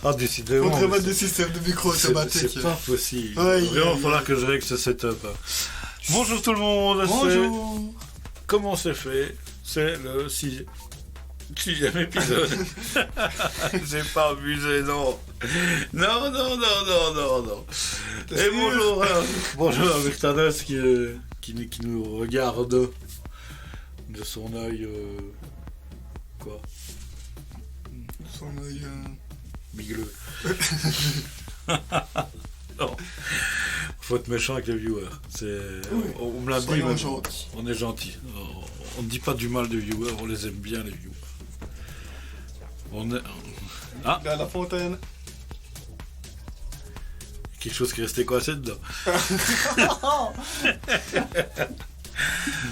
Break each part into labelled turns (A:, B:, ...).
A: Ah, décidément.
B: On travaille des systèmes de micro automatiques.
A: C'est pas possible.
B: Ouais,
A: Vraiment, il va falloir que je règle ce setup. Bonjour tout le monde.
B: Bonjour.
A: Comment c'est fait? C'est le sixième épisode. J'ai pas abusé, non. Non. Et bonjour, bonjour à Mertanes qui nous regarde de son œil. Quoi?
B: Son œil.
A: Bigleux. Non. Faut être méchant avec les viewers. On me l'a dit. On est gentil. On ne dit pas du mal des viewers, on les aime bien les viewers. Ah,
B: Dans la fontaine.
A: quelque chose qui est resté coincé dedans.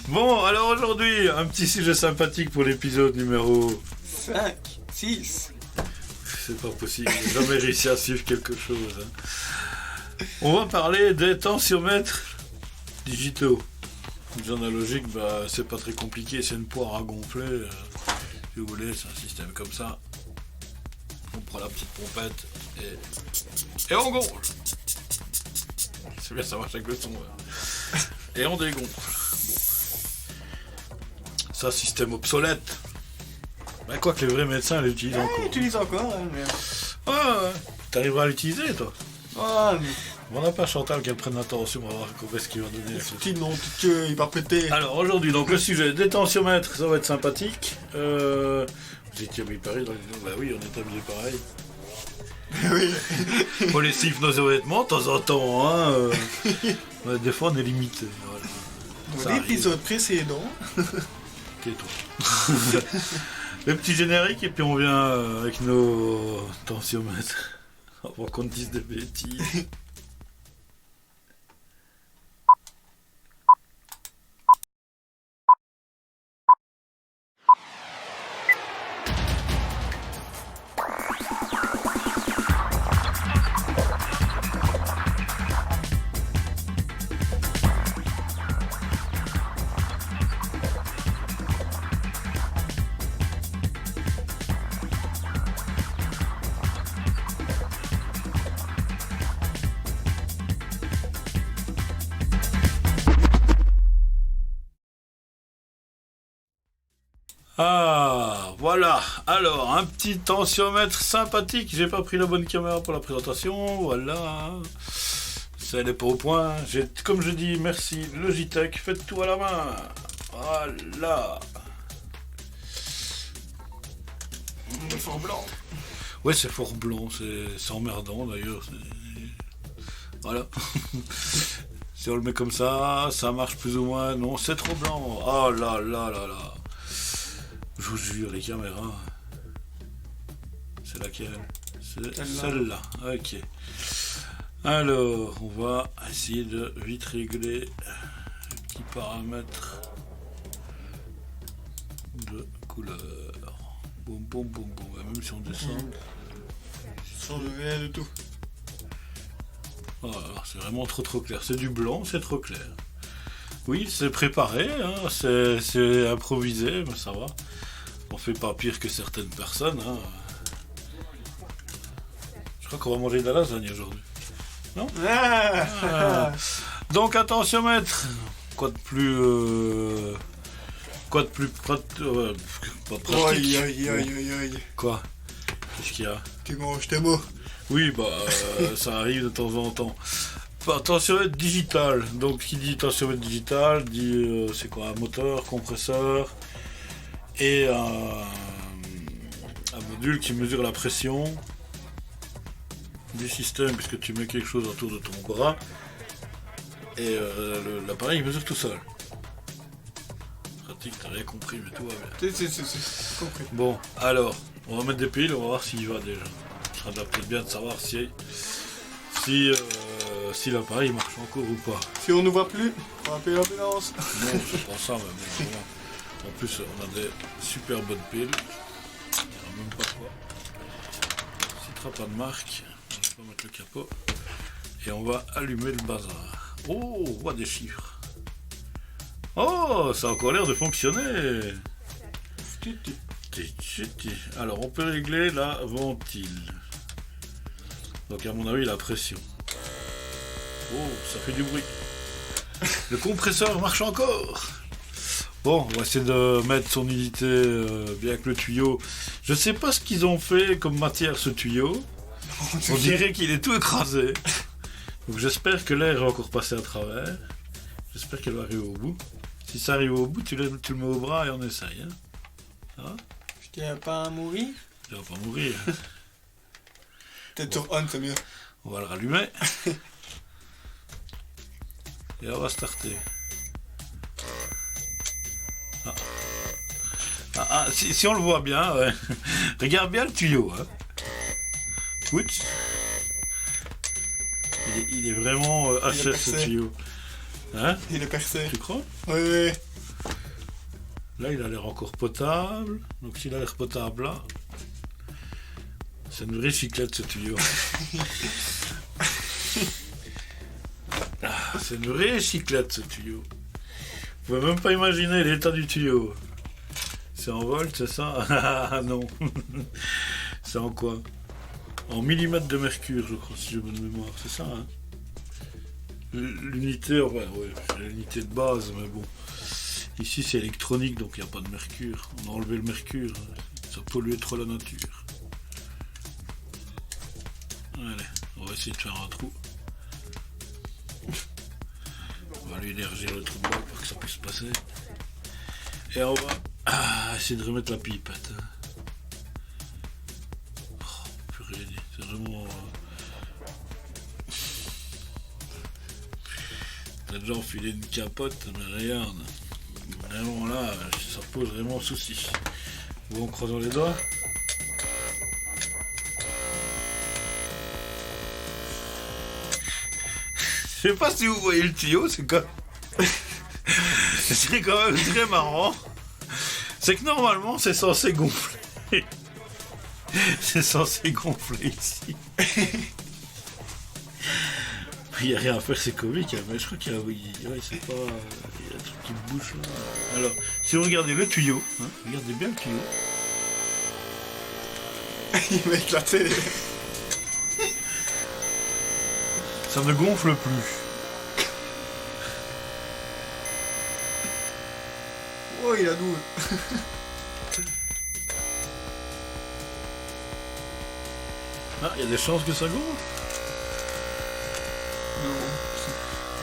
A: Bon, alors aujourd'hui, un petit sujet sympathique pour l'épisode numéro
B: 5, 6.
A: C'est pas possible, j'ai jamais réussi à suivre quelque chose. Hein. On va parler des tensiomètres digitaux. Les analogiques, c'est pas très compliqué, c'est une poire à gonfler. Si vous voulez, c'est un système comme ça. On prend la petite pompette et on gonfle. C'est bien, ça marche avec le son. Ouais. Et on dégonfle. Bon. Ça, système obsolète. Quoi que les vrais médecins l'utilisent encore.
B: Ils l'utilisent encore, hein, mais...
A: Ouais. T'arriveras à l'utiliser, toi?
B: Ah, mais...
A: On n'a pas Chantal qu'elle prenne attention, on va voir comment est-ce qu'il va donner.
B: Petit nom, il va péter.
A: Alors aujourd'hui, donc le sujet des tensiomètres, ça va être sympathique. Vous étiez habillés pareil dans les... Bah oui, on est habillés pareil.
B: Oui.
A: On les siffle nos vêtements de temps en temps, hein. Des fois on est limité. Voilà.
B: Dans l'épisode précédent.
A: Tais-toi. Le petit générique et puis on vient avec nos tensiomètres. Avant qu'on dise des bêtises. Ah, voilà. Alors, un petit tensiomètre sympathique. J'ai pas pris la bonne caméra pour la présentation. Voilà. Ça n'est pas au point. Comme je dis, merci Logitech. Faites tout à la main. Voilà.
B: C'est fort blanc.
A: Ouais, c'est fort blanc. C'est emmerdant d'ailleurs. Voilà. Si on le met comme ça marche plus ou moins. Non, c'est trop blanc. Oh là là là là. Je vous jure, les caméras. C'est laquelle? C'est celle-là. Ok. Alors, on va essayer de vite régler les petits paramètres de couleur. Boum, boum, boum, boum. Même si on descend.
B: Sans rien du tout.
A: Oh, c'est vraiment trop clair. C'est du blanc, c'est trop clair. Oui, c'est préparé, hein, c'est improvisé, mais ça va. On fait pas pire que certaines personnes. Hein. Je crois qu'on va manger de la lasagne aujourd'hui. Non? Donc attention maître. Quoi de plus pas pratique.
B: Aïe.
A: Quoi? Qu'est-ce qu'il y a?
B: Tu manges tes mots.
A: Oui, ça arrive de temps en temps. Tensiomètre digital. Donc qui dit tensiomètre digital dit c'est quoi? Un moteur, compresseur et un module qui mesure la pression du système, puisque tu mets quelque chose autour de ton bras et l'appareil mesure tout seul. Pratique, t'as rien compris, mais tout va bien.
B: C'est compris.
A: Bon, alors, on va mettre des piles, on va voir s'il va déjà. Ce sera peut-être bien de savoir si l'appareil marche encore ou pas.
B: Si on ne voit plus, on va appeler l'ambulance.
A: Non, c'est pas ça, mais bon, en plus, on a des super bonnes piles. Il n'y a même pas quoi. On ne citera pas de marque. On va mettre le capot. Et on va allumer le bazar. Oh, on voit des chiffres. Oh, ça a encore l'air de fonctionner. Alors, on peut régler la ventile. Donc à mon avis, la pression. Oh, ça fait du bruit. Le compresseur marche encore. Bon, on va essayer de mettre son unité bien avec le tuyau. Je sais pas ce qu'ils ont fait comme matière ce tuyau. On dirait qu'il est tout écrasé. Donc j'espère que l'air va encore passer à travers. J'espère qu'elle va arriver au bout. Si ça arrive au bout, tu le mets au bras et on essaye. Hein. Ça va?
B: Je tiens pas à mourir.
A: Tu vas pas mourir.
B: Peut-être sur on, c'est mieux.
A: On va le rallumer. Et on va starter. Si on le voit bien, ouais. Regarde bien le tuyau. Hein. Ouch. Il est vraiment HS ce tuyau. Hein?
B: Il est percé.
A: Tu crois?
B: Oui.
A: Là, il a l'air encore potable. Donc s'il a l'air potable là, c'est une vraie cyclette ce tuyau. C'est une vraie cyclette ce tuyau. Vous pouvez même pas imaginer l'état du tuyau. C'est en volts, c'est ça? Ah non. C'est en quoi? En millimètres de mercure, je crois, si j'ai bonne mémoire. C'est ça, hein? L'unité, ouais, c'est l'unité de base, mais bon. Ici, c'est électronique, donc il n'y a pas de mercure. On a enlevé le mercure. Ça polluait trop la nature. Allez, on va essayer de faire un trou. On va lui élargir le trou de balle pour que ça puisse passer. Et on va essayer de remettre la pipette. Oh, purée, c'est vraiment... T'as déjà enfilé une capote, mais regarde. Vraiment là, ça pose vraiment souci. Bon, croisons les doigts. Je sais pas si vous voyez le tuyau, c'est quand même très marrant. C'est que normalement c'est censé gonfler. C'est censé gonfler ici. Il n'y a rien à faire, c'est comique, hein, mais je crois qu'il y a... Ouais, c'est pas... Il y a un truc qui bouge là. Alors, si vous regardez le tuyau, hein, regardez bien le tuyau.
B: Il va éclater.
A: Ça ne gonfle plus.
B: Oh, il a doux.
A: Ah, il y a des chances que ça gonfle.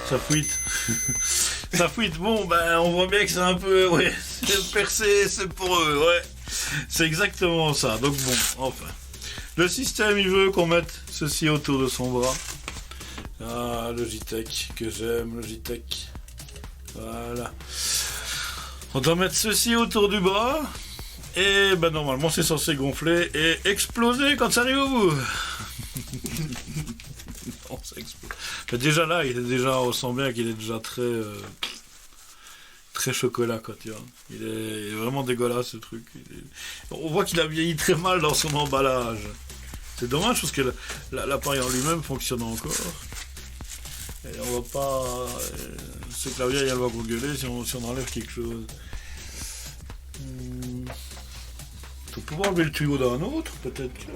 A: Ça fuite. Ça fuite. Bon, ben, on voit bien que c'est un peu... Ouais, c'est percé, c'est pour eux, ouais. C'est exactement ça. Donc bon, enfin. Le système, il veut qu'on mette ceci autour de son bras. Ah, Logitech, que j'aime, Logitech. Voilà. On doit mettre ceci autour du bras. Et ben normalement, c'est censé gonfler et exploser quand ça arrive au bout. Non, ça explose. Mais déjà là, on sent bien qu'il est déjà très chocolat, quoi, tu vois. Il est vraiment dégueulasse, ce truc. On voit qu'il a vieilli très mal dans son emballage. C'est dommage parce que l'appareil en lui-même fonctionne encore. Et on va pas... Ce clavier, elle va gueuler si on enlève quelque chose. On peut pas enlever le tuyau d'un autre, peut-être que...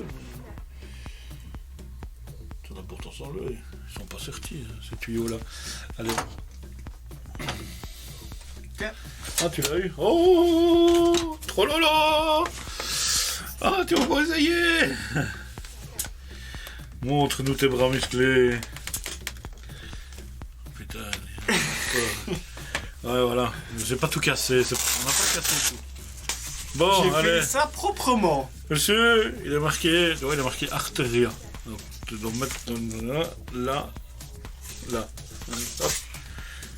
A: Ça doit pourtant s'enlever. Ils sont pas sortis, hein, ces tuyaux-là. Allez. Ah, tu l'as eu? Oh, trop lolo. Ah, tu vas pas essayer. Montre-nous tes bras musclés. Putain. Ouais, voilà. J'ai pas tout cassé. On n'a pas cassé tout. Bon,
B: J'ai
A: allez.
B: fait ça proprement.
A: Monsieur, il est marqué Arteria. Donc, tu dois mettre là. Hop.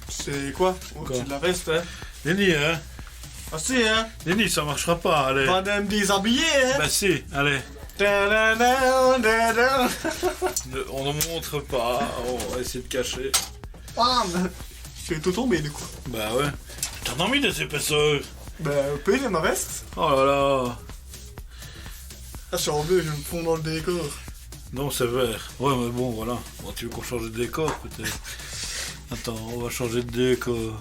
B: C'est quoi? Oh,
A: Quoi?
B: c'est de la veste, hein?
A: Nenny, hein?
B: Ah si, hein?
A: Nenny, ça marchera pas, allez.
B: Pas de me déshabiller, hein?
A: Bah si, allez.
B: Ta-da-da-da-da.
A: On ne montre pas, on va essayer de cacher.
B: Bam! Je fais tout tomber, du coup.
A: Bah ouais. T'en as mis des épaisseurs.
B: Bah, peu de ma veste.
A: Oh là là.
B: Ah, je suis en bleu, je me fonds dans le décor.
A: Non, c'est vert. Ouais, mais bon, voilà. Bon, tu veux qu'on change de décor, peut-être? Attends, on va changer de décor.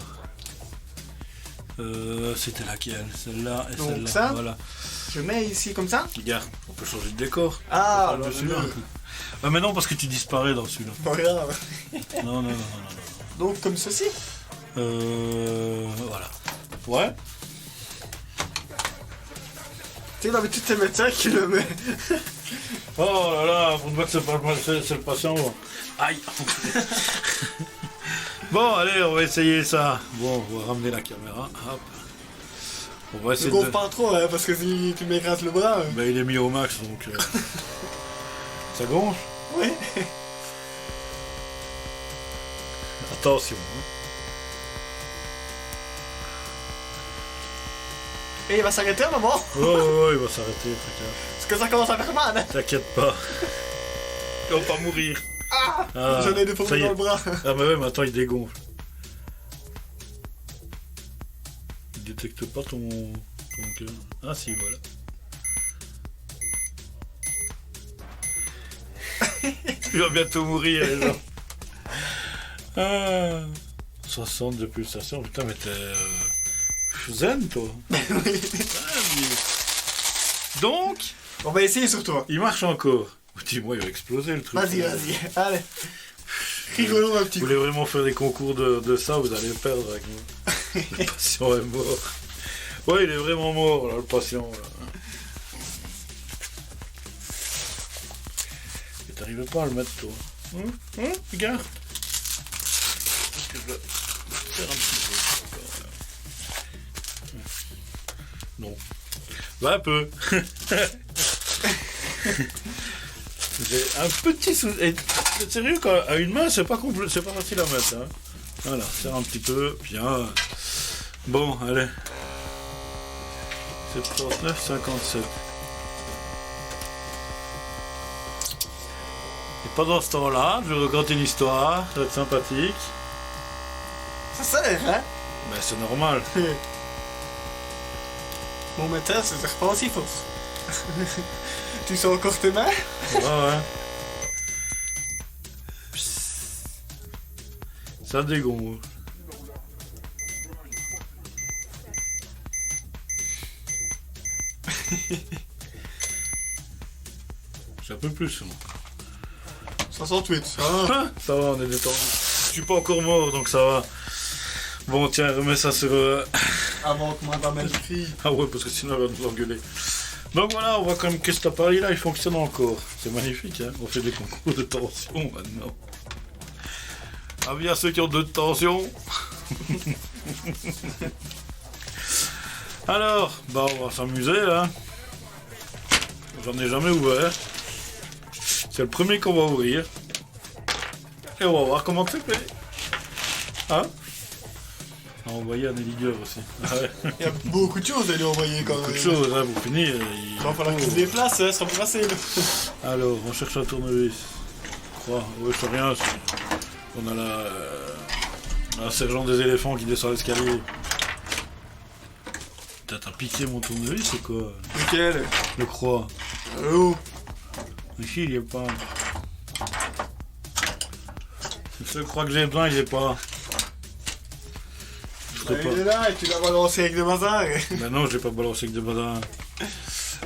A: C'était laquelle? Celle-là et
B: Donc
A: celle-là.
B: ça
A: Voilà.
B: Je mets ici comme ça.
A: Regarde, on peut changer de décor.
B: Ah,
A: On peut
B: alors
A: faire le dessus. Ah mais non, parce que tu disparais dans celui-là.
B: Pas grave.
A: Non.
B: Donc, comme ceci.
A: Voilà. Ouais.
B: Tu sais, d'habitude, c'est le médecin qui le met.
A: Oh là là, pour une fois que c'est le patient. Bon. Aïe. Bon, allez, on va essayer ça. Bon, on va ramener la caméra. Hop. On va
B: Ne
A: essayer
B: gonfle pas trop, hein, parce que si tu m'écrases le bras.
A: Ben, il est mis au max, donc... Ça gonfle.
B: Oui.
A: Attention. Hein.
B: Et il va s'arrêter un moment.
A: Oh, il va s'arrêter, t'inquiète.
B: Parce que ça commence à faire mal. Hein.
A: T'inquiète pas. Il va pas mourir.
B: Ah, j'en ai des
A: ça y
B: fourmis
A: est.
B: dans le bras.
A: Ah mais ouais, mais attends, il dégonfle. Il détecte pas ton cœur. Ah si, voilà. Il va bientôt mourir, les gens. Ah, 60 de pulsation, putain, mais t'es zen, toi. Ah, donc,
B: On va essayer sur toi.
A: il marche encore. Dis-moi, il va exploser le truc.
B: Vas-y. Allez. Rigolons un petit
A: Vous
B: peu.
A: voulez vraiment faire des concours de ça, vous allez perdre avec moi. Le patient est mort. Ouais, il est vraiment mort, là, le patient. Là. Et t'arrives pas à le mettre, toi. Regarde. Est-ce que je dois faire un petit peu encore, là. Non. Va un peu. J'ai un petit souci. Sérieux, à une main, c'est pas facile à mettre. Hein. Voilà, serre un petit peu. Bien. Bon, allez. 79, 57. Et pendant ce temps-là, je vais raconter une histoire. Ça va être sympathique.
B: Ça sert, hein.
A: Mais c'est normal.
B: Mon médecin, c'est pas aussi fort. Tu sens encore tes mains?
A: Ouais. Ça dégonfle. J'ai un peu plus.
B: 68.
A: Ça va, on est détendu. Je suis pas encore mort, donc ça va. Bon, tiens, remets ça sur...
B: Avant que madame elle crie.
A: Ah ouais, parce que sinon elle va nous engueuler. Donc voilà, on voit quand même que cet appareil-là, il fonctionne encore. C'est magnifique, hein. On fait des concours de tension maintenant. Avis à ceux qui ont de tension. Alors, bah on va s'amuser, hein. J'en ai jamais ouvert. C'est le premier qu'on va ouvrir. Et on va voir comment c'est fait. Hein? On va envoyer un éligueur aussi. Ah ouais.
B: Il y a beaucoup de choses à lui envoyer quand même.
A: Beaucoup de choses, hein, pour finir.
B: Il va falloir qu'il se déplace, ça sera plus facile.
A: Alors, on cherche un tournevis. Je crois. Ouais, je sais rien. On a la sergent des éléphants qui descend l'escalier. T'as piqué mon tournevis, c'est quoi?
B: Nickel.
A: Je crois.
B: Allô.
A: Ici, il est pas. Je crois que j'ai besoin, il est pas.
B: Il est là et tu l'as balancé avec des bazars.
A: Ben non, je l'ai pas balancé avec des bazars.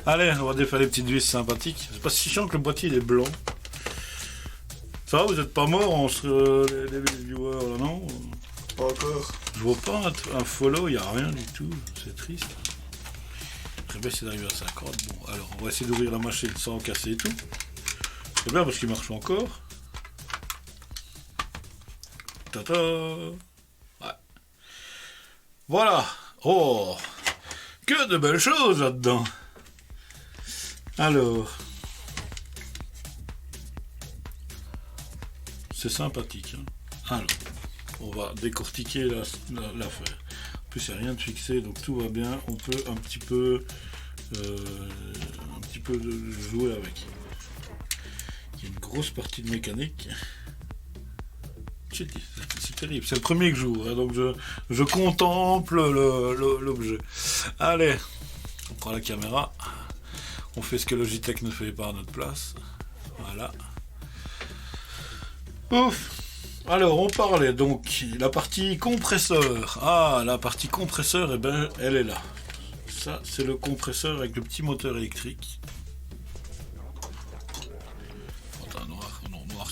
A: Allez, on va défaire les petites vis sympathiques. C'est pas si chiant que le boîtier il est blanc. Ça va, vous êtes pas morts entre les viewers là, non?
B: Pas encore.
A: Je vois pas un follow, il a rien du tout. C'est triste. Très bien, c'est d'arriver à 50. Bon, alors on va essayer d'ouvrir la machine sans casser et tout. C'est bien parce qu'il marche encore. Tata. Ouais. Voilà. Oh, que de belles choses là-dedans. Alors, c'est sympathique. Hein. Alors, on va décortiquer l'affaire. En plus, il n'y a rien de fixé, donc tout va bien. On peut un petit peu jouer avec. Il y a une grosse partie de mécanique. C'est terrible, c'est le premier que j'ouvre, hein, donc je contemple l'objet. Allez, on prend la caméra, on fait ce que Logitech ne fait pas à notre place. Voilà. Ouf. Alors, on parlait donc la partie compresseur. Ah, la partie compresseur, eh ben, elle est là. Ça, c'est le compresseur avec le petit moteur électrique. Attends,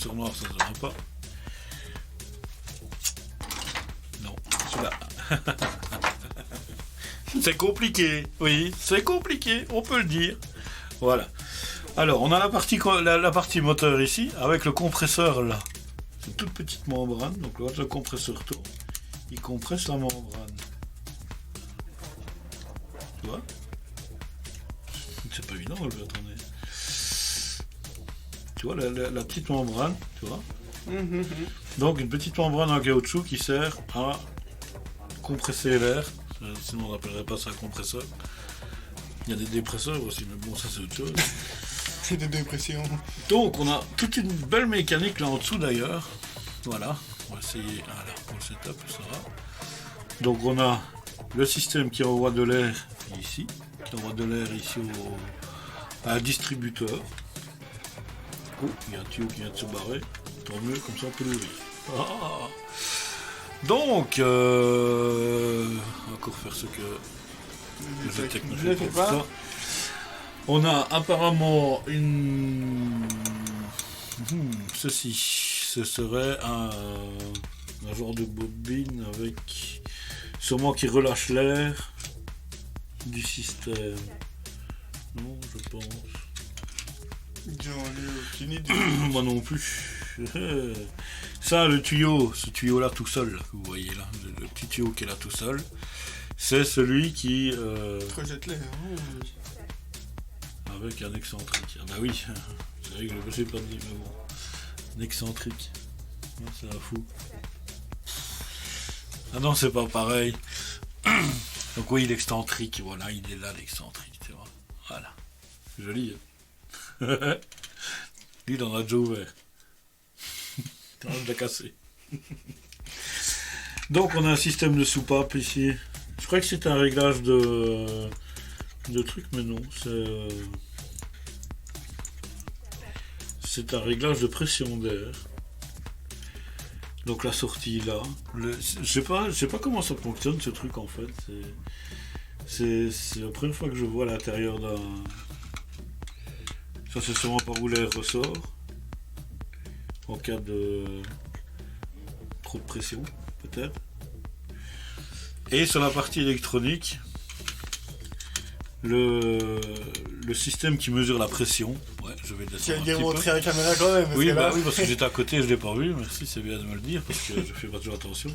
A: curseur noir, ça ne se voit pas. Non, celui-là. C'est compliqué, oui, c'est compliqué, on peut le dire. Voilà. Alors, on a la partie moteur ici, avec le compresseur là. C'est une toute petite membrane, donc là, le compresseur tourne. Il compresse la membrane. Tu vois? C'est pas évident, attendez. Tu vois, la petite membrane, tu vois? Donc, une petite membrane en caoutchouc qui sert à compresser l'air. Sinon, on n'appellerait pas ça un compresseur. Il y a des dépresseurs aussi, mais bon, ça c'est autre chose.
B: C'est des dépressions.
A: Donc, on a toute une belle mécanique là en dessous d'ailleurs. Voilà, on va essayer. Voilà, pour le setup, ça va. Donc, on a le système qui envoie de l'air ici, à un distributeur. Oh, il y a un tuyau qui vient de se barrer. Tant mieux, comme ça on peut l'ouvrir. Ah. Donc, on va encore faire ce que le techno fait pour ça. On a apparemment une... Ceci, ce serait un genre de bobine avec... Sûrement qui relâche l'air du système. Non, je pense.
B: J'en ai aucune idée.
A: Moi non plus. Ça, le tuyau, ce tuyau-là tout seul, que vous voyez là, le petit tuyau qui est là tout seul, c'est celui qui...
B: Projette l'air.
A: Avec un excentrique. Ah bah oui, c'est vrai que je ne sais pas dire, mais bon. Un excentrique. C'est un fou. Ah non, c'est pas pareil. Donc oui, l'excentrique, voilà, il est là, l'excentrique, tu vois. Voilà. Joli, hein. Lui, il en a déjà ouvert. Il en a déjà cassé. Donc on a un système de soupape ici. Je crois que c'est un réglage de trucs, mais non, c'est un réglage de pression d'air. Donc la sortie là. Je sais pas comment ça fonctionne ce truc en fait. C'est la première fois que je vois l'intérieur d'un. Ça c'est sûrement par où l'air ressort. En cas de trop de pression, peut-être. Et sur la partie électronique, le système qui mesure la pression. Ouais, je vais le
B: Tu vas
A: descendre
B: dire
A: un petit
B: montrer
A: peu.
B: à la caméra quand même.
A: Oui, bah oui, parce que j'étais à côté, je l'ai pas vu. Merci, c'est bien de me le dire parce que je fais pas toujours attention.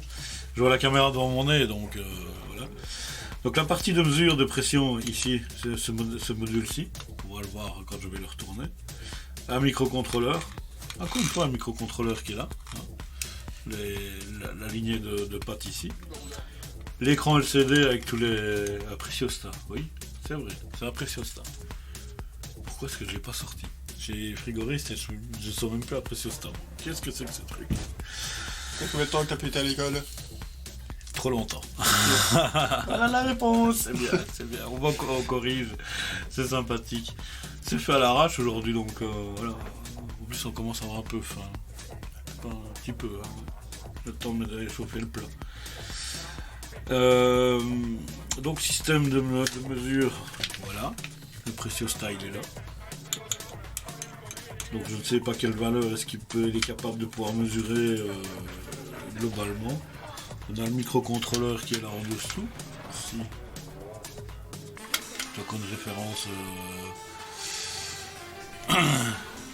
A: Je vois la caméra devant mon nez, donc voilà. Donc la partie de mesure de pression ici, c'est ce module-ci. On pourra le voir quand je vais le retourner. Un microcontrôleur. Encore une fois, un microcontrôleur qui est là. Hein. La lignée de pattes ici. L'écran LCD avec tous les... Un Preciostat, oui, c'est vrai, c'est un Preciostat. Pourquoi est-ce que je l'ai pas sorti? J'ai frigoriste et je ne sens même plus un Preciostat. Qu'est-ce que c'est que ce truc?
B: Combien de temps que t'as pété à l'école?
A: Trop longtemps.
B: Voilà la réponse.
A: C'est bien, c'est bien. On corrige. C'est sympathique. C'est fait à l'arrache aujourd'hui, donc voilà. En plus, on commence à avoir un peu faim. Pas un petit peu. Hein. Le temps de chauffer le plat. Donc système de mesure, voilà, le Preciostat il est là. Donc je ne sais pas quelle valeur il est capable de pouvoir mesurer globalement. On a le microcontrôleur qui est là en dessous. Ici. Donc une référence.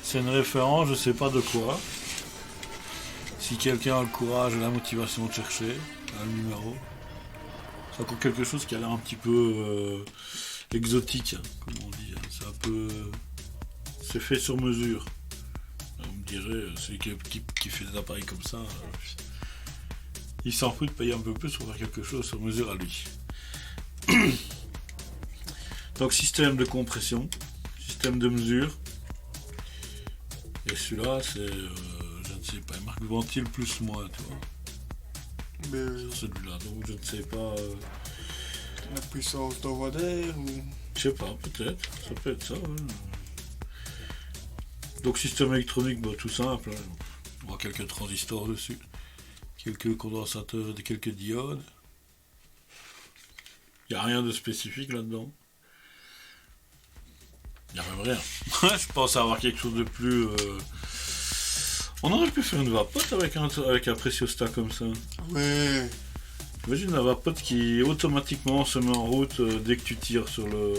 A: C'est une référence, je sais pas de quoi. Si quelqu'un a le courage et la motivation de chercher un numéro. C'est encore quelque chose qui a l'air un petit peu exotique, hein, comme on dit. Hein. C'est un peu... c'est fait sur mesure. Vous me direz, celui qui fait des appareils comme ça, il s'en fout de payer un peu plus pour faire quelque chose sur mesure à lui. Donc système de compression, système de mesure. Et celui-là, c'est... je ne sais pas, il marque ventile plus moins, tu vois. Sur celui-là, donc je ne sais pas.
B: La puissance d'envoi d'air ou.
A: Je sais pas, peut-être, ça peut être ça. Ouais. Donc système électronique, bah, tout simple. Hein. On voit quelques transistors dessus, quelques condensateurs et quelques diodes. Il n'y a rien de spécifique là-dedans. Il n'y a même rien. Je pense avoir quelque chose de plus On aurait pu faire une vapote avec un Preciostat comme ça.
B: Ouais.
A: Imagine la vapote qui automatiquement se met en route dès que tu tires sur le...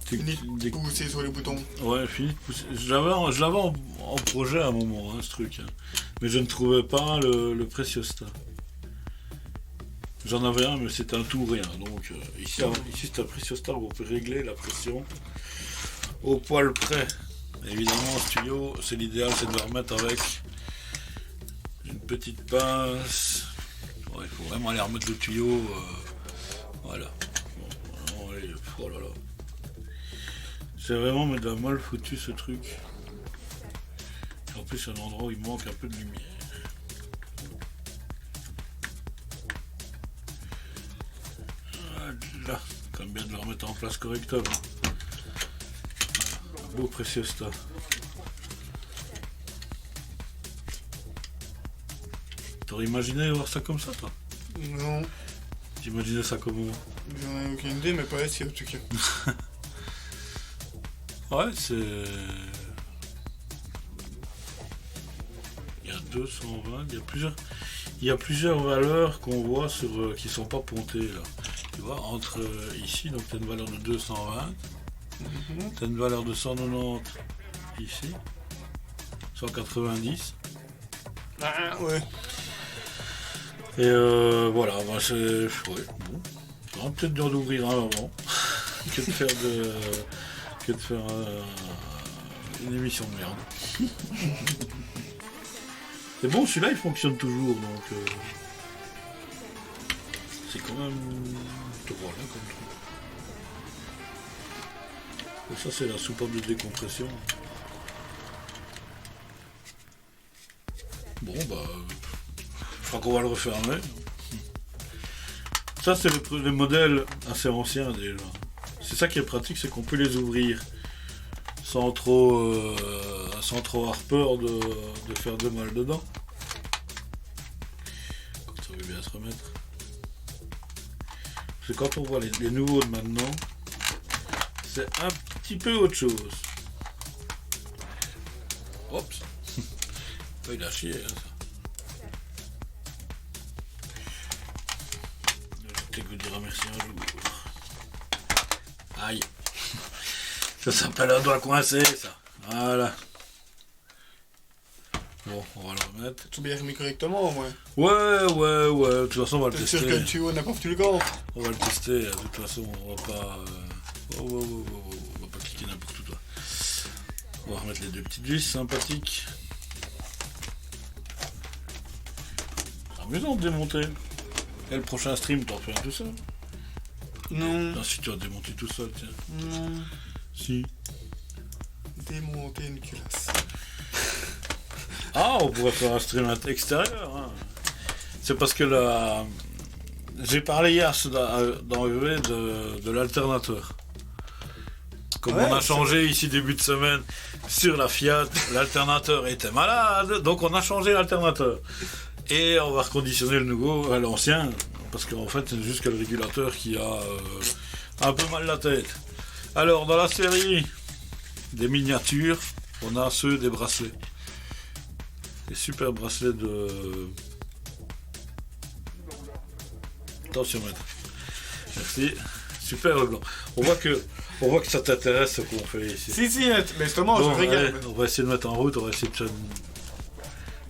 B: Fini de pousser sur les boutons.
A: Ouais, fini de pousser. Je l'avais en projet à un moment, hein, ce truc. Hein. Mais je ne trouvais pas le Preciostat. J'en avais un, mais c'était un tout ou rien. Donc ici c'est un Preciostat où on peut régler la pression au poil près. Évidemment, en studio, c'est l'idéal, c'est de le remettre avec une petite pince. Ouais, il faut vraiment aller remettre le tuyau. Voilà. Bon, allez, oh là là. C'est vraiment mais de la mal foutu ce truc. En plus, c'est un endroit où il manque un peu de lumière. Là, quand même bien de le remettre en place correctement. Voilà. Un beau Preciostat. T'aurais imaginé voir ça comme ça, toi?
B: Non.
A: T'imaginais ça comment?
B: J'en ai aucune idée, mais pas ici en tout cas.
A: Ouais, c'est... Il y a 220, il y a plusieurs valeurs qu'on voit sur qui sont pas pontées là. Tu vois, entre ici, donc t'as une valeur de 220, t'as une valeur de 190 ici, 190.
B: Ah ouais.
A: Et voilà, bah c'est... Ouais, bon. On va peut-être bien d'ouvrir un avant que de faire une émission de merde. C'est bon, celui-là il fonctionne toujours, donc c'est quand même drôle hein, comme truc. Et ça c'est la soupape de décompression. Bon bah, je crois qu'on va le refermer. Ça c'est le modèle assez ancien déjà. C'est ça qui est pratique, c'est qu'on peut les ouvrir sans trop avoir peur de faire de mal dedans. Quand ça veut bien se remettre. Parce que quand on voit les nouveaux de maintenant, c'est un petit peu autre chose. Oups. Il a chié hein, ça. Je vais vous dire merci un jour. Aïe. Ça s'appelle un doigt coincé, ça. Voilà. Bon, on va le remettre.
B: Tu as bien remis correctement au moins.
A: Ouais. De toute façon, on va le
B: T'es
A: tester.
B: sûr que le tuyau n'a pas foutu le camp?
A: On va le tester. De toute façon, on va pas... On va pas cliquer n'importe où, toi. On va remettre les deux petites vis sympathiques. C'est amusant de démonter. Et le prochain stream, t'en fais un tout seul?
B: Non.
A: Non, si tu vas démonter tout seul, tiens.
B: Non.
A: Si.
B: Démonter une culasse.
A: Ah, on pourrait faire un stream extérieur. Hein. C'est parce que là, j'ai parlé hier dans UV de l'alternateur. Comme
B: Ouais,
A: on a changé ici début de semaine sur la Fiat, l'alternateur était malade, donc on a changé l'alternateur. Et on va reconditionner le nouveau à l'ancien, parce qu'en fait c'est juste que le régulateur qui a un peu mal la tête. Alors dans la série des miniatures, on a ceux des bracelets. Les super bracelets de... Attention maître. Merci. Super le blanc. On voit que ça t'intéresse ce qu'on fait ici.
B: Si, mais justement,
A: Bon,
B: je regarde.
A: allez, on va essayer de mettre en route, on va essayer de faire...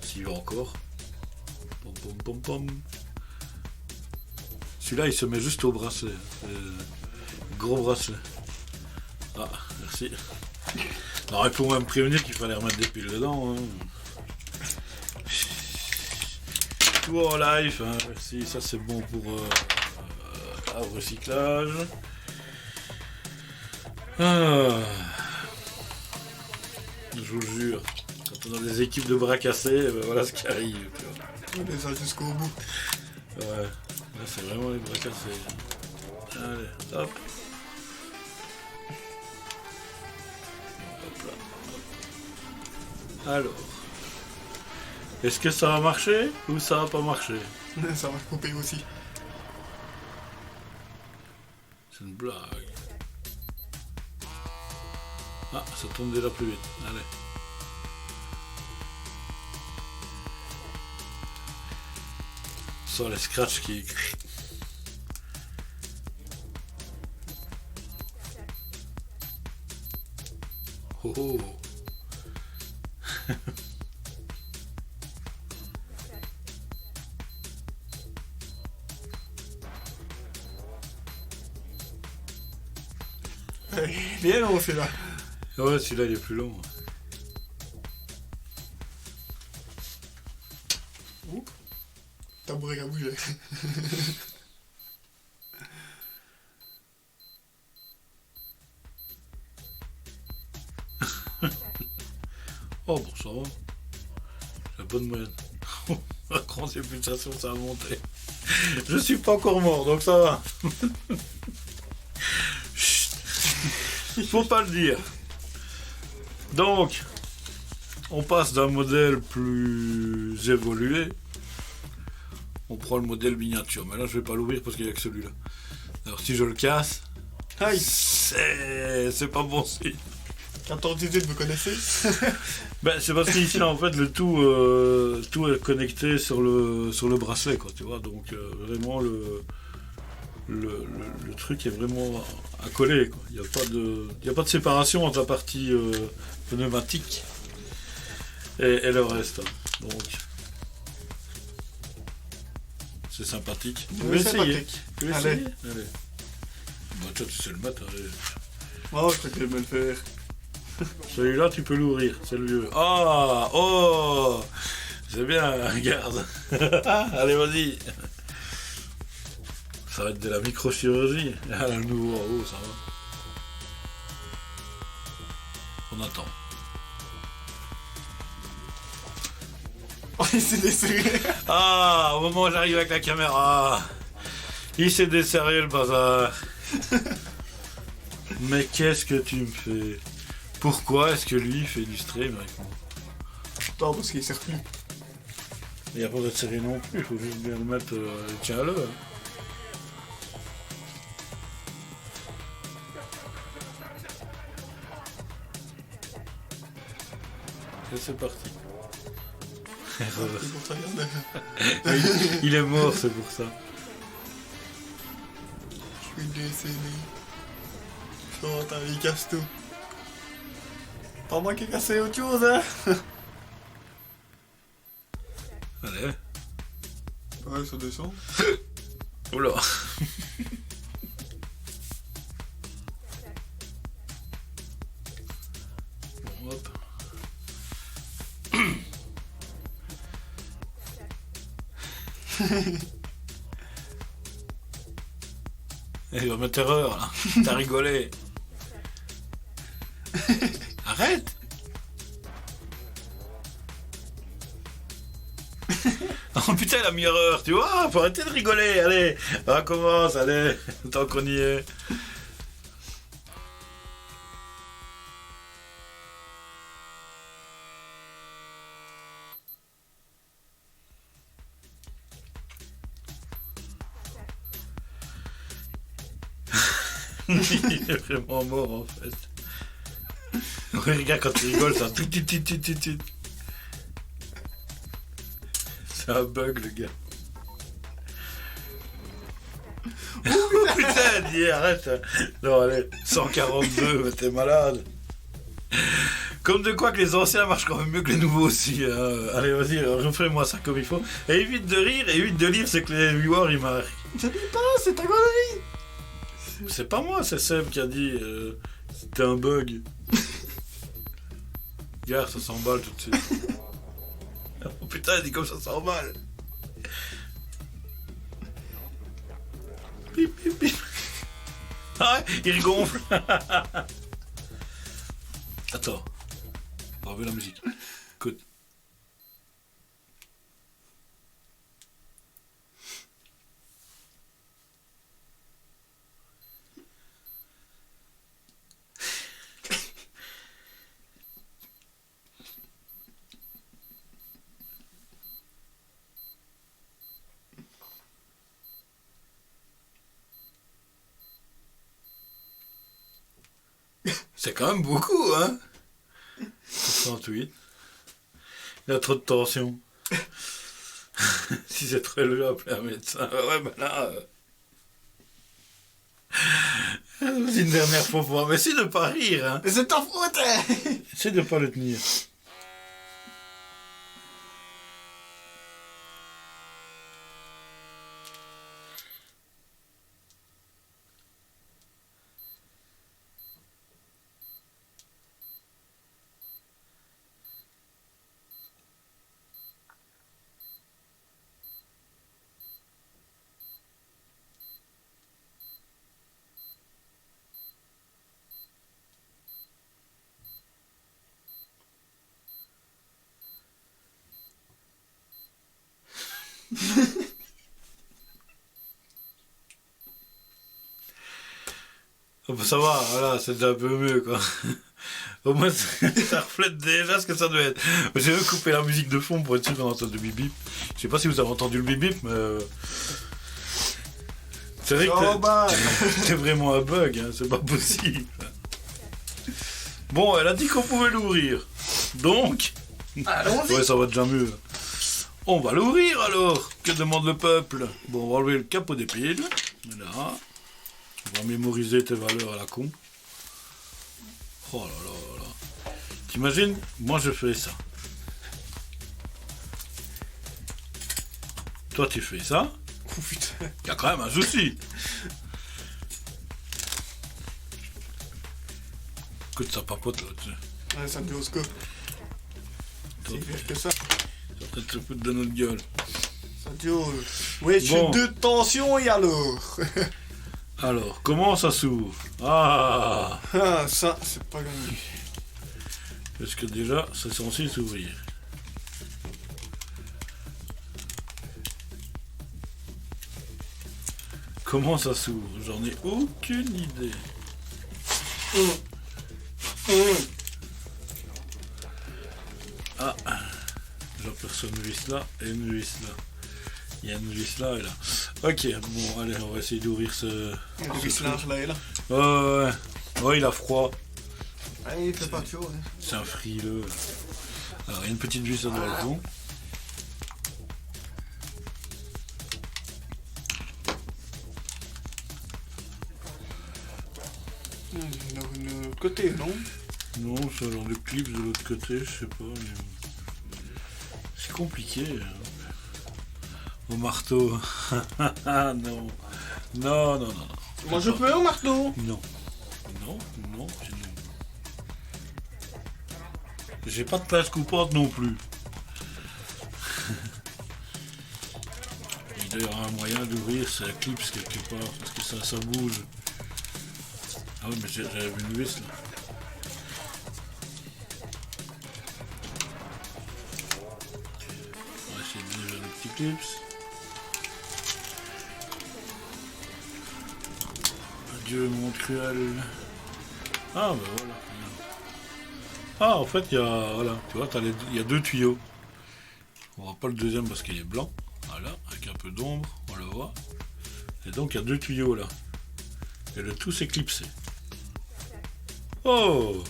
A: S'il va encore. Pom. Celui-là il se met juste au bracelet. Gros bracelet. Ah, merci. Non, il faut même prévenir qu'il fallait remettre des piles dedans. Hein. Tout en live, hein. Merci, ça c'est bon pour le recyclage. Ah. Je vous jure, quand on a des équipes de bras cassés, ben voilà ce qui arrive. Tu vois.
B: On est ça jusqu'au bout.
A: Ouais, là c'est vraiment les bras cassés. Allez, hop. Hop là. Alors. Est-ce que ça va marcher ou ça va pas marcher?
B: Ça va couper aussi.
A: C'est une blague. Ah, ça tourne déjà plus vite. Allez. sent les scratchs qui... Oh oh.
B: Bien long celui-là.
A: Ouais, celui-là il est plus long.
B: Tabouret qui a bougé.
A: Oh bon, ça va. J'ai la bonne moyenne. La grande pulsation, ça a monté. Je suis pas encore mort, donc ça va. Chut. Faut pas le dire. Donc, on passe d'un modèle plus évolué. On prend le modèle miniature. Mais là, je vais pas l'ouvrir parce qu'il n'y a que celui-là. Alors, si je le casse,
B: Aïe.
A: c'est pas bon signe.
B: 14-18, vous connaissez?
A: Ben, c'est parce qu'ici, là, en fait, le tout est connecté sur le bracelet, quoi, tu vois. Donc, vraiment, le truc est vraiment à coller, quoi. Il n'y a pas de séparation entre la partie pneumatique et le reste. Hein. Donc, c'est sympathique. Tu veux
B: Oui,
A: essayer?
B: sympathique.
A: Tu veux
B: Allez.
A: essayer? Allez. Bah, toi, tu sais le mettre. Allez.
B: Oh, je crois qu'il aime le faire.
A: Celui-là, tu peux l'ouvrir, c'est le vieux. Ah, oh, c'est bien, regarde. Allez, vas-y. Ça va être de la microchirurgie. Ah, le nouveau en haut, ça va. On attend.
B: Oh, il s'est desserré.
A: Ah, au moment où j'arrive avec la caméra, il s'est desserré le bazar. Mais qu'est-ce que tu me fais? Pourquoi est-ce que lui fait du stream avec moi?
B: Non, parce qu'il sert plus.
A: Il n'y a pas de serrer non plus, il faut juste bien le mettre, tiens-le. Hein. Et c'est parti.
B: C'est pour ça, regarde.
A: Il est mort, c'est pour ça.
B: Je suis décédé. Oh, attends, il casse tout. Pas moi qui ai cassé autre chose, hein.
A: Allez.
B: Ouais, ça descend.
A: Oula. Bon, hop. Il va mettre erreur là. T'as rigolé. Arrête. Oh putain, il a mis erreur, tu vois, faut arrêter de rigoler, allez, on recommence, allez, tant qu'on y est. Il est vraiment mort en fait. Ouais, regarde quand tu rigoles, ça. C'est un bug le gars. Oh putain, dis, arrête. Non, allez, 142, mais t'es malade. Comme de quoi que les anciens marchent quand même mieux que les nouveaux aussi. Hein. Allez, vas-y, refais-moi ça comme il faut. Et évite de rire, et évite de lire, c'est que les viewers ils marquent.
B: Je dis pas, c'est ta connerie.
A: C'est pas moi, c'est Seb qui a dit c'était un bug. Regarde, ça s'emballe tout de suite. Oh putain, il dit comme ça s'emballe. Pip, pip, pip. Ah, il gonfle. Attends, on va enlever la musique. Écoute. C'est quand même beaucoup, hein? 68. Il a trop de tension. Si c'est très élevé, appeler un médecin. Ouais, ben là... C'est une dernière fois pour moi. Mais essaye de pas rire, hein.
B: Mais c'est ta faute, hein.
A: Essaye de pas le tenir. Oh, bah, ça va, voilà, c'est déjà un peu mieux, quoi. Au moins, ça reflète déjà ce que ça doit être. J'ai même coupé la musique de fond pour être sûr qu'on entend du bip bip. Je sais pas si vous avez entendu le bip bip, mais... C'est vrai que c'est vraiment un bug, hein, c'est pas possible. Bon, elle a dit qu'on pouvait l'ouvrir. Donc...
B: Allons-y.
A: Ouais, ça va déjà mieux. On va l'ouvrir alors. Que demande le peuple? Bon, on va enlever le capot des piles. Là. On va mémoriser tes valeurs à la con. Oh là là là là. T'imagines? Moi je fais ça. Toi tu fais ça.
B: Oh putain.
A: Il y a quand même un souci. Écoute, ça papote là, tu sais.
B: Ouais, ça me dit au scope. C'est pire que ça.
A: Ça va peut-être se foutre de notre gueule.
B: Ça dit au... Ouais, je
A: Bon.
B: suis de tension et alors.
A: Alors, comment ça s'ouvre? Ah!
B: Ah, ça, c'est pas gagné.
A: Parce que déjà, c'est censé s'ouvrir. Comment ça s'ouvre? J'en ai aucune idée. Ah! J'aperçois une vis là et une vis là. Il y a une vis là et là. Ok, bon, allez, on va essayer d'ouvrir ce...
B: Il y a des vis larges là et là.
A: Ouais, il a froid.
B: Ah, il fait pas chaud. Hein.
A: C'est un frileux. Alors, il y a une petite vis à droite. Bon.
B: D'un autre côté, non?
A: Non, ça a l'air de clips de l'autre côté, je sais pas. Mais... C'est compliqué. Hein. Au marteau. Non. Non, non, non, non.
B: Moi je peux au marteau.
A: Non. Non, non, c'est non. J'ai pas de place coupante non plus. Il doit y avoir un moyen d'ouvrir sa clips quelque part, parce que ça bouge. Ah oui, mais j'avais vu une vis là. On va essayer de ouvrir les petits clips. Adieu mon cruel. Ah bah voilà. Ah en fait il y a. Voilà, tu vois, il y a deux tuyaux. On voit pas le deuxième parce qu'il est blanc. Voilà, avec un peu d'ombre, on le voit. Et donc il y a deux tuyaux là. Et le tout s'est clipsé. Oh!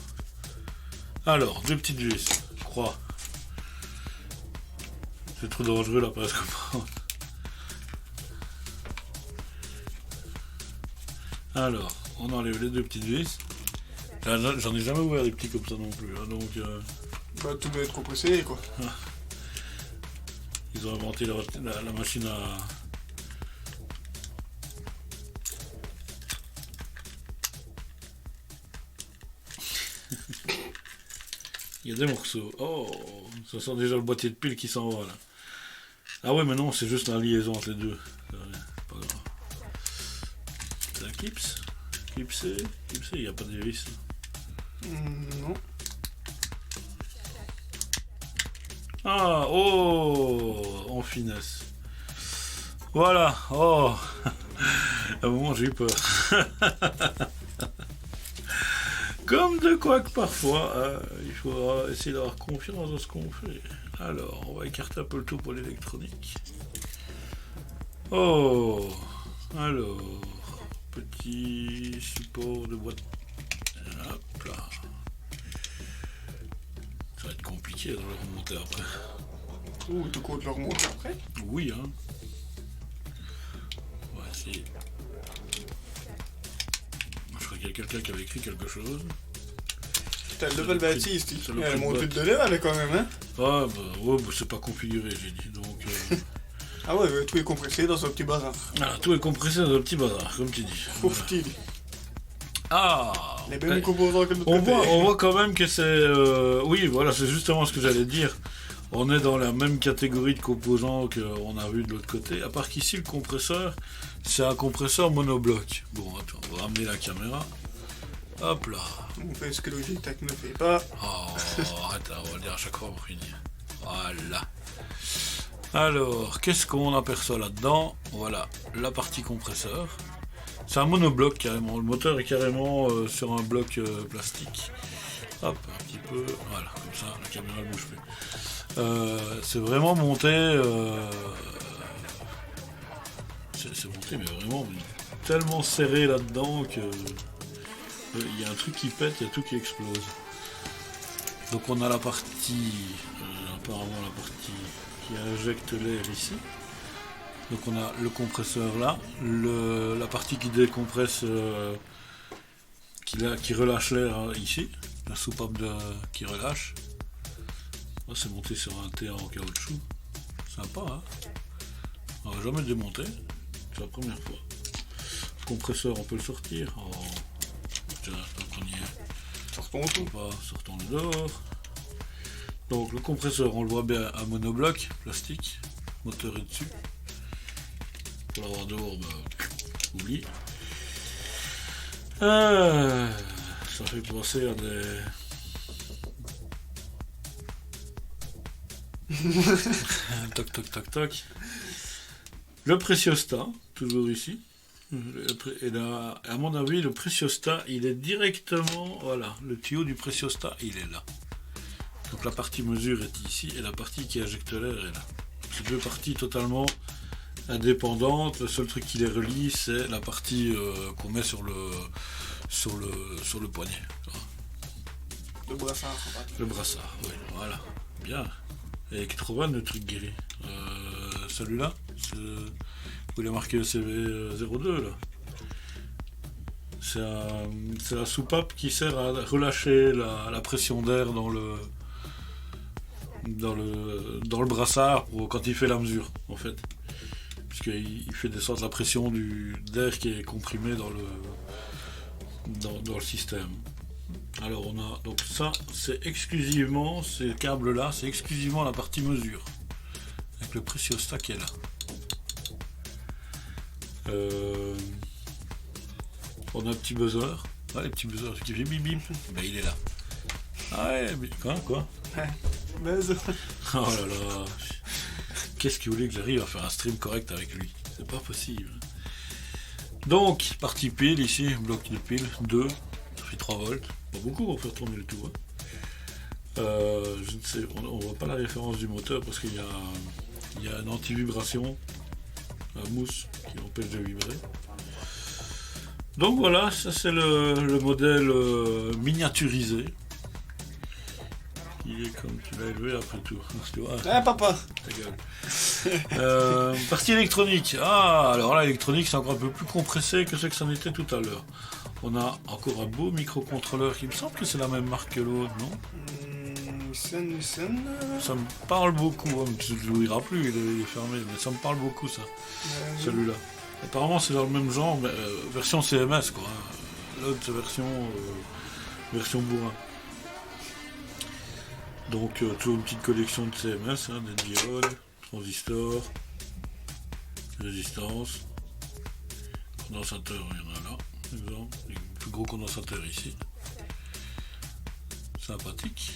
A: Alors, deux petites vis, je crois. C'est trop dangereux là presque. Alors, on enlève les deux petites vis. J'en ai jamais ouvert des petits comme ça non plus. Hein, donc,
B: Bah, tout doit être compressé, quoi.
A: ils ont inventé la machine à... Il y a des morceaux. Oh, ça sent déjà le boîtier de piles qui s'en va là. Ah ouais, mais non, c'est juste la liaison entre les deux. C'est pas grave. C'est un clips. Clipsé, il n'y a pas de vis.
B: Non.
A: Ah, oh, en finesse. Voilà, oh. À un moment, j'ai eu peur. Comme de quoi que parfois, il faudra essayer d'avoir confiance dans ce qu'on fait. Alors, on va écarter un peu le tout pour l'électronique. Oh, alors, petit support de boîte. Hop là. Ça va être compliqué de le remonter après.
B: Ou tu comptes le remonter après?
A: Oui, hein. On va essayer. Je crois qu'il y a quelqu'un qui avait écrit quelque chose.
B: T'as le level 26, tu
A: c'est le
B: elle
A: prix de
B: monté
A: boîte.
B: de level quand même, hein?
A: Ah, bah, ouais, bah, c'est pas configuré, j'ai dit. Donc,
B: Ah ouais, tout est compressé dans un petit bazar.
A: voilà, tout est compressé dans un petit bazar, comme tu dis. Voilà.
B: Pauvre-t-il.
A: Ah
B: Les mêmes composants que de notre côté.
A: on voit quand même que c'est... Oui, voilà, c'est justement ce que j'allais dire. On est dans la même catégorie de composants qu'on a vu de l'autre côté. À part qu'ici, le compresseur, c'est un compresseur monobloc. Bon, attends, on va ramener la caméra. Hop là.
B: On fait ce que Logitech ne fait pas.
A: Oh, arrête, on va le dire à chaque fois pour finir. Voilà. Alors, qu'est-ce qu'on aperçoit là-dedans? Voilà, la partie compresseur. C'est un monobloc carrément. Le moteur est carrément sur un bloc plastique. Hop, un petit peu. Voilà, comme ça, la caméra ne bouge plus. C'est vraiment monté. C'est monté, mais vraiment tellement serré là-dedans que. Il y a un truc qui pète, il y a tout qui explose. Donc on a la partie, apparemment la partie qui injecte l'air ici. Donc on a le compresseur là, la partie qui décompresse, qui relâche l'air ici, la soupape qui relâche. Là c'est monté sur un T en caoutchouc, sympa hein. On va jamais démonter, c'est la première fois. Le compresseur on peut le sortir. Tiens, donc on y est.
B: Sortons tout.
A: Sortons-le dehors. Donc le compresseur, on le voit bien à monobloc, plastique, moteur est dessus. Pour l'avoir dehors, bah, oublie. Ça fait penser à des... Toc toc toc toc. Le préciostat, toujours ici. Et là, à mon avis, le préciostat, il est directement... Voilà, le tuyau du préciostat, il est là. Donc la partie mesure est ici et la partie qui injecte l'air est là. C'est deux parties totalement indépendantes. Le seul truc qui les relie, c'est la partie qu'on met sur le poignet.
B: Le brassard, ça va.
A: Le brassard, oui, voilà. Bien. Electrovan, le truc guéri. Celui-là, où il est marqué ECV02 là. C'est la soupape qui sert à relâcher la pression d'air dans le brassard quand il fait la mesure en fait. Puisqu'il fait descendre la pression d'air qui est comprimé dans le système. Alors on a donc ça, c'est exclusivement ces câbles là, c'est exclusivement la partie mesure avec le préciostat qui est là. On a un petit buzzer, les petits buzzers qui fait bip bip, ben il est là. Ah ouais, mais quoi
B: Buzz.
A: Oh là là, qu'est-ce qu'il voulait que j'arrive à faire un stream correct avec lui? C'est pas possible. Donc, partie pile ici, bloc de pile, 2, ça fait 3 volts. Pas beaucoup pour faire tourner le tout. Hein. Je ne sais, on voit pas la référence du moteur parce qu'il y a une anti-vibration, un mousse qui empêche de vibrer. Donc voilà, ça c'est le modèle miniaturisé. Il est comme tu l'as élevé après tout.
B: Ah papa.
A: Ta gueule. Partie électronique. Ah, alors là, l'électronique, c'est encore un peu plus compressé que ce que ça n'était tout à l'heure. On a encore un beau microcontrôleur qui me semble que c'est la même marque que l'autre, non?
B: Nissan.
A: Ça me parle beaucoup. Hein, tu ne l'ouvriras plus, il est fermé, mais ça me parle beaucoup, ça. Celui-là. Apparemment, c'est dans le même genre, mais version CMS, quoi. L'autre, c'est version bourrin. Donc, toujours une petite collection de CMS, hein, des diodes, transistors, résistance, condensateur, il y en a là, par exemple, les plus gros condensateurs ici. Sympathique.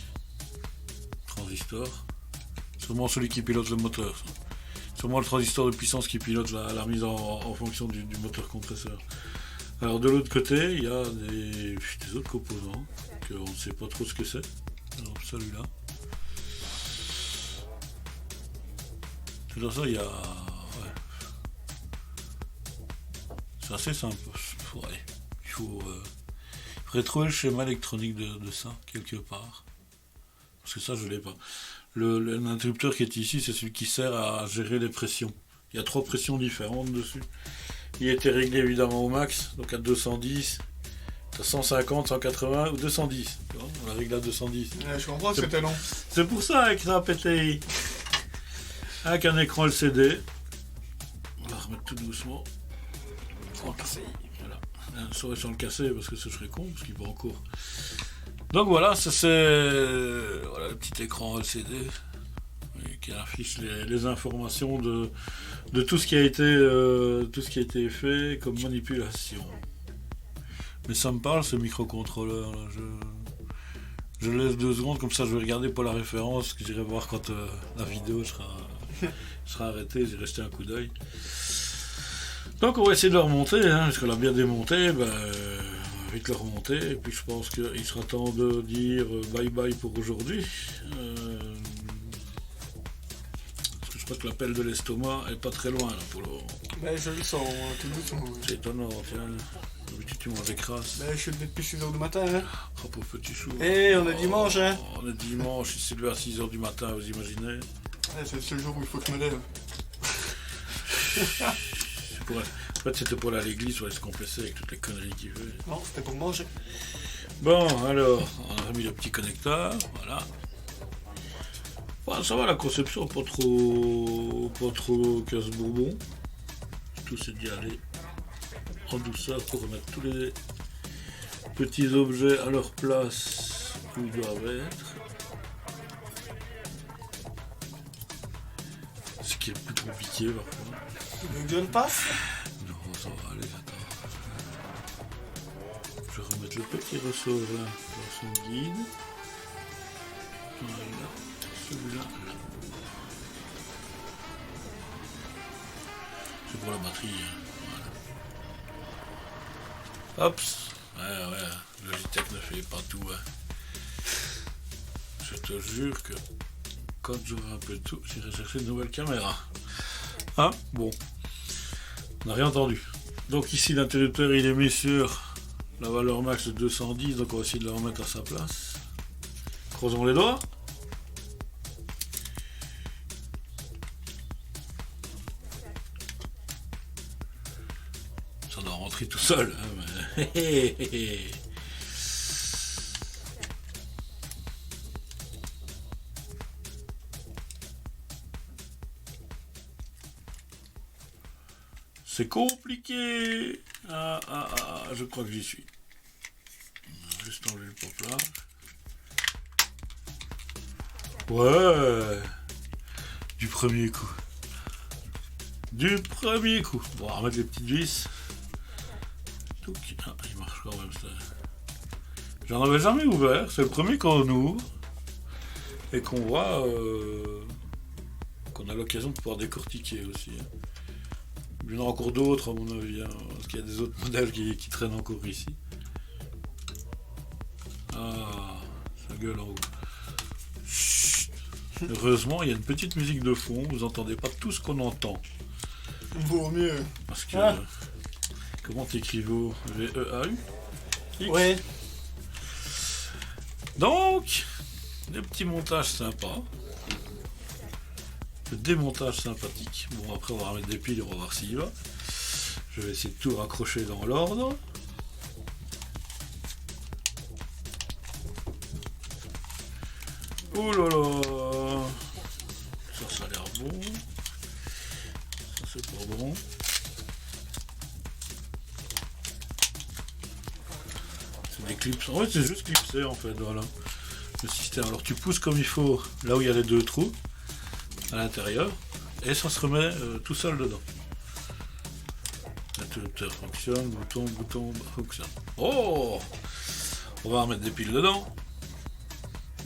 A: Transistor. Sûrement celui qui pilote le moteur, ça. Sûrement le transistor de puissance qui pilote la remise en fonction du moteur compresseur. Alors de l'autre côté, il y a des autres composants qu'on ne sait pas trop ce que c'est. Alors celui-là. Dans ça, il y a... Ouais. C'est assez simple. Ouais. Il faudrait trouver le schéma électronique de ça, quelque part. Parce que ça, je l'ai pas. L'interrupteur qui est ici, c'est celui qui sert à gérer les pressions. Il y a 3 pressions différentes dessus. Il a été réglé évidemment au max, donc à 210, 150, 180 ou 210. On l'a réglé à 210.
B: Ouais, je comprends que c'était long.
A: C'est pour ça avec un PTI. Avec un écran LCD. On va remettre tout doucement.
B: Sans casser.
A: Voilà. Sans le casser parce que ce serait con, parce qu'il va en cours. Donc voilà, ça c'est voilà, le petit écran LCD qui affiche les informations de tout ce qui a été fait comme manipulation. Mais ça me parle ce microcontrôleur là. Je laisse 2 secondes, comme ça je vais regarder pour la référence, que j'irai voir quand la vidéo sera arrêtée, j'irai jeter un coup d'œil. Donc on va essayer de le remonter, hein, parce qu'on l'a bien démonté, on va vite le remonter, et puis je pense qu'il sera temps de dire bye bye pour aujourd'hui. Parce que je crois que l'appel de l'estomac est pas très loin là pour le moment.
B: Ben, je le sens, tout doucement.
A: C'est étonnant, tiens. D'habitude tu manges des crasses.
B: Ben, je suis levé depuis 6h du matin, hein.
A: Oh pauvre petit chou.
B: Eh, on est dimanche, hein.
A: On est dimanche, il s'est levé à 6h du matin, vous imaginez.
B: Ouais, c'est le seul jour où il faut que je me lève.
A: En fait, c'était pour aller à l'église, pour aller se compresser avec toutes les conneries qu'il fait.
B: Non, c'était pour manger.
A: Bon, alors, on a remis le petit connecteur, voilà. Bon, ça va, la conception, pas trop casse-bonbon. Tout c'est d'y aller en douceur pour remettre tous les petits objets à leur place où ils doivent être. Ce qui est le plus compliqué parfois.
B: Le gun passe.
A: Non, ça va aller, attends. Je vais remettre le petit ressort là dans son guide. Voilà, celui-là, là. C'est pour la batterie, hein. Voilà. Hop. Ouais, Logitech ne fait pas tout, hein. Je te jure que quand j'aurai un peu de tout, j'irai chercher une nouvelle caméra. Hein? Bon. On n'a rien entendu. Donc ici l'interrupteur il est mis sur la valeur max de 210, donc on va essayer de le remettre à sa place. Croisons les doigts. Ça doit rentrer tout seul. Hein, mais... C'est compliqué. Je crois que j'y suis. On va juste enlever le pop-là. Ouais. Du premier coup. Bon, on va remettre les petites vis. Ah, il marche quand même ça. J'en avais jamais ouvert. C'est le premier qu'on ouvre. Et qu'on voit... qu'on a l'occasion de pouvoir décortiquer aussi. Il y en a encore d'autres à mon avis, hein, parce qu'il y a des autres modèles qui traînent encore ici. Ah, ça gueule en haut. Chut. Heureusement, il y a une petite musique de fond, vous n'entendez pas tout ce qu'on entend.
B: Vaut mieux.
A: Parce que... comment t'écris vos V-E-A-U?
B: Ouais.
A: Donc, des petits montages sympas. Le démontage sympathique. Bon, après on va remettre des piles, on va voir s'il va. Je vais essayer de tout raccrocher dans l'ordre. Oh là là. Ça a l'air bon. Ça c'est pas bon. C'est des clips. En fait c'est juste clipsé en fait, voilà. Le système. Alors tu pousses comme il faut là où il y a les 2 trous. À l'intérieur et ça se remet tout seul dedans. L'interrupteur fonctionne, bouton fonctionne. Oh, on va remettre des piles dedans.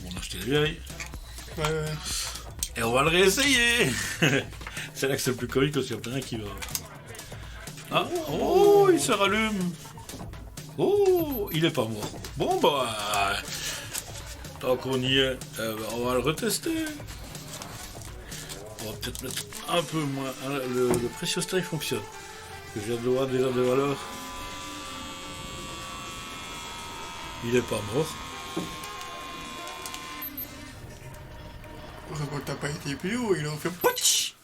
A: Bon, on a acheté les vieilles.
B: Ouais.
A: Et on va le réessayer. C'est là que c'est le plus comique parce qu'il n'y a rien qui va. Ah, oh, il se rallume. Oh, il est pas mort. Bon bah, tant qu'on y est, on va le retester. On va peut-être mettre un peu moins. Le Precious Style fonctionne. Je viens de voir déjà des valeurs. Il est pas mort.
B: Heureusement que t'as pas été plus haut, il en fait POUTCH.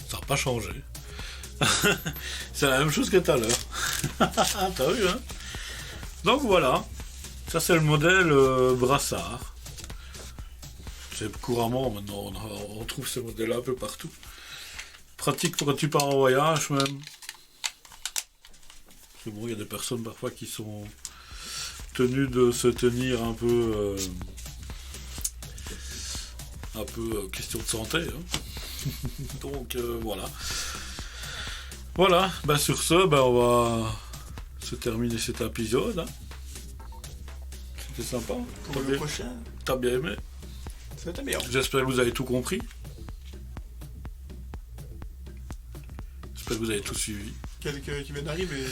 A: Ça n'a pas changé. C'est la même chose que tout à l'heure. T'as vu, hein? Donc voilà. Ça, c'est le modèle brassard. C'est couramment, maintenant, on trouve ce modèle-là un peu partout. Pratique quand tu pars en voyage, même. C'est bon, il y a des personnes parfois qui sont tenues de se tenir un peu... question de santé, hein. Donc voilà. Voilà, bah sur ce, bah on va se terminer cet épisode. Hein. C'était sympa.
B: Pour le prochain,
A: T'as bien aimé?
B: c'était bien.
A: J'espère que vous avez tout compris. J'espère que vous avez tout suivi.
B: Quelques qui viennent d'arriver.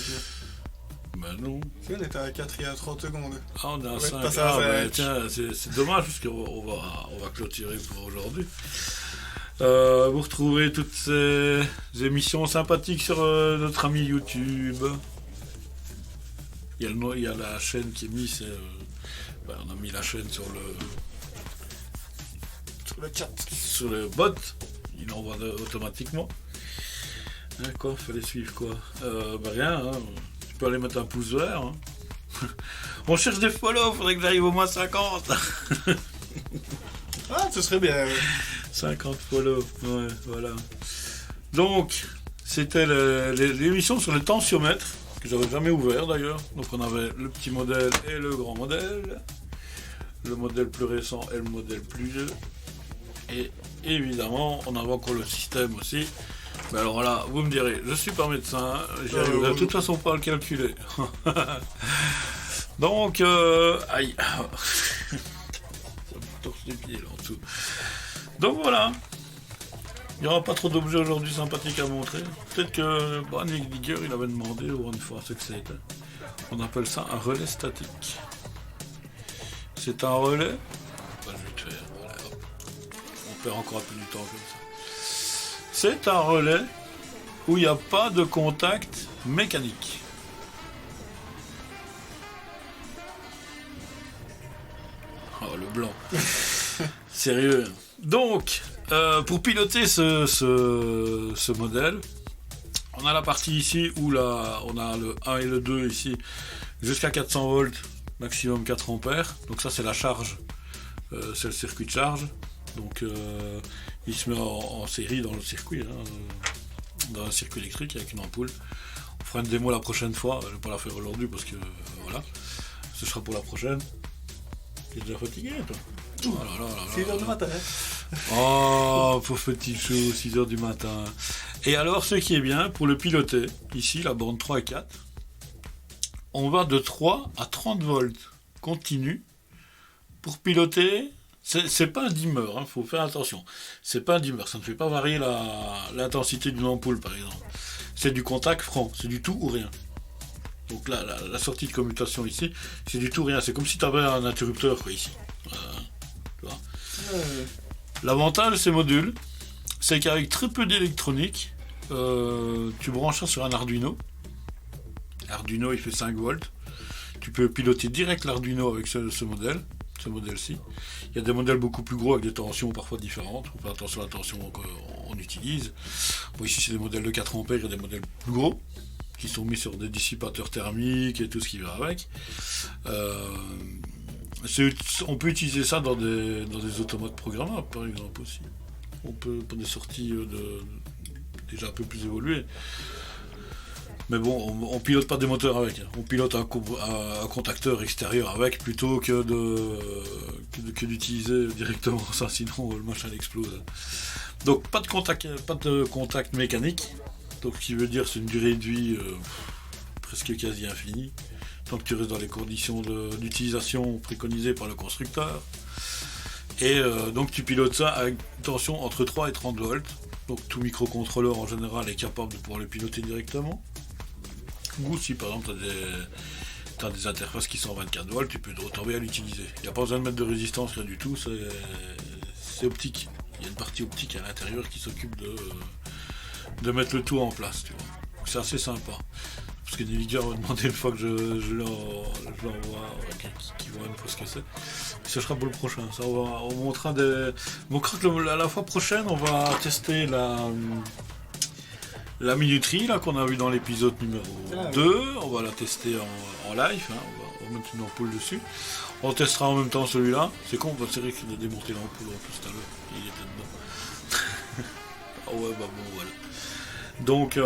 A: Ben non.
B: Tu vois, on était à 4 et à 30 secondes.
A: Ah, on est à
B: Ouais,
A: 5.
B: pas ça,
A: Ah,
B: ouais.
A: ben, tiens, c'est dommage parce qu'on va clôturer pour aujourd'hui. Vous retrouvez toutes ces émissions sympathiques sur notre ami YouTube. Il y a la chaîne qui est mise. On a mis la chaîne sur
B: Le chat.
A: le bot. Il envoie automatiquement. Hein, quoi, fallait suivre quoi? Rien. Hein. Tu peux aller mettre un pouce vert. Hein. On cherche des follow, faudrait que j'arrive au moins 50.
B: Ah, ce serait bien.
A: 50 follow, ouais, voilà. Donc, c'était l'émission sur le tensiomètre, que j'avais jamais ouvert d'ailleurs. Donc on avait le petit modèle et le grand modèle. Le modèle plus récent et le modèle plus vieux. Et évidemment, on avait encore le système aussi. Mais alors là, vous me direz, je suis pas médecin, j'arriverai de toute façon pas à le calculer. Donc, aïe. Ça me torche les pieds là en dessous. Donc voilà. Il n'y aura pas trop d'objets aujourd'hui sympathiques à montrer. Peut-être que Nick Digger, il avait demandé au une fois ce que c'était. On appelle ça un relais statique. C'est un relais. Bah, je vais te faire. Voilà, hop. On perd encore un peu du temps comme ça. C'est un relais où il n'y a pas de contact mécanique. Oh, le blanc. Sérieux. Donc, pour piloter ce modèle, on a la partie ici où on a le 1 et le 2 ici, jusqu'à 400 volts, maximum 4 ampères. Donc ça, c'est la charge. C'est le circuit de charge. Donc, il se met en série dans le circuit, dans un circuit électrique avec une ampoule. On fera une démo la prochaine fois. Je ne vais pas la faire aujourd'hui parce que, voilà. Ce sera pour la prochaine. T'es déjà fatigué, toi? Oh là là là là
B: 6 heures du matin.
A: Oh, pauvre petit chou, 6h du matin. Et alors, ce qui est bien, pour le piloter, ici, la borne 3 et 4, on va de 3 à 30 volts continu pour piloter. C'est pas un dimmer, faut faire attention. C'est pas un dimmer, ça ne fait pas varier l'intensité d'une ampoule, par exemple. C'est du contact franc, c'est du tout ou rien. Donc là, la sortie de commutation ici, c'est du tout ou rien. C'est comme si tu avais un interrupteur, quoi, ici. Tu vois. L'avantage de ces modules, c'est qu'avec très peu d'électronique, tu branches ça sur un Arduino. L'Arduino, il fait 5 volts. Tu peux piloter direct l'Arduino avec ce modèle-ci. Il y a des modèles beaucoup plus gros avec des tensions parfois différentes. On fait attention à la tension qu'on utilise. Bon, ici, c'est des modèles de 4 ampères et des modèles plus gros qui sont mis sur des dissipateurs thermiques et tout ce qui va avec. On peut utiliser ça dans des automates programmables, par exemple, aussi. On peut, pour des sorties déjà un peu plus évoluées. Mais bon, on pilote pas des moteurs avec. On pilote un contacteur extérieur avec plutôt que d'utiliser directement ça, sinon le machin explose. Donc pas de contact mécanique. Donc ce qui veut dire c'est une durée de vie presque quasi infinie. Tant que tu restes dans les conditions d'utilisation préconisées par le constructeur. Et donc tu pilotes ça avec une tension entre 3 et 30 volts. Donc tout microcontrôleur en général est capable de pouvoir le piloter directement. Ou si par exemple tu as des interfaces qui sont 24 volts, tu peux t'en à l'utiliser. Il n'y a pas besoin de mettre de résistance, rien du tout, c'est optique. Il y a une partie optique à l'intérieur qui s'occupe de mettre le tout en place, tu vois. Donc c'est assez sympa. Parce que Nvidia m'a demandé une fois que je l'envoie, qu'ils voient une fois ce que c'est. Ce sera pour le prochain. Ça, on montrera des. Bon, la fois prochaine, on va tester la minuterie là qu'on a vu dans l'épisode numéro 2. On va la tester en live. Hein. On va mettre une ampoule dessus. On testera en même temps celui-là. C'est con, c'est vrai qu'il a démonté l'ampoule en plus tout à l'heure. Il était dedans. Ah ouais, bah bon, voilà. Donc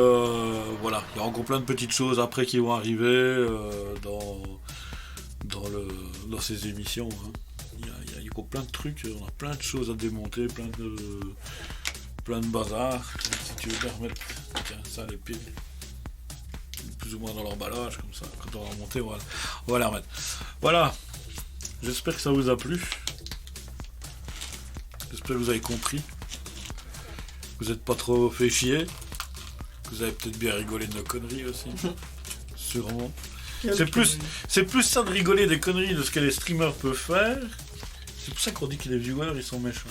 A: voilà, il y a encore plein de petites choses après qui vont arriver dans ces émissions. Hein. Il y a encore plein de trucs, on a plein de choses à démonter, plein de bazar. Si tu veux bien remettre ça, les piles, plus ou moins dans l'emballage, comme ça, quand on va remonter, on va les remettre. Voilà, j'espère que ça vous a plu. J'espère que vous avez compris. Vous n'êtes pas trop fait chier. Vous avez peut-être bien rigolé de nos conneries aussi. Sûrement. C'est plus ça de rigoler des conneries de ce que les streamers peuvent faire. C'est pour ça qu'on dit que les viewers ils sont méchants.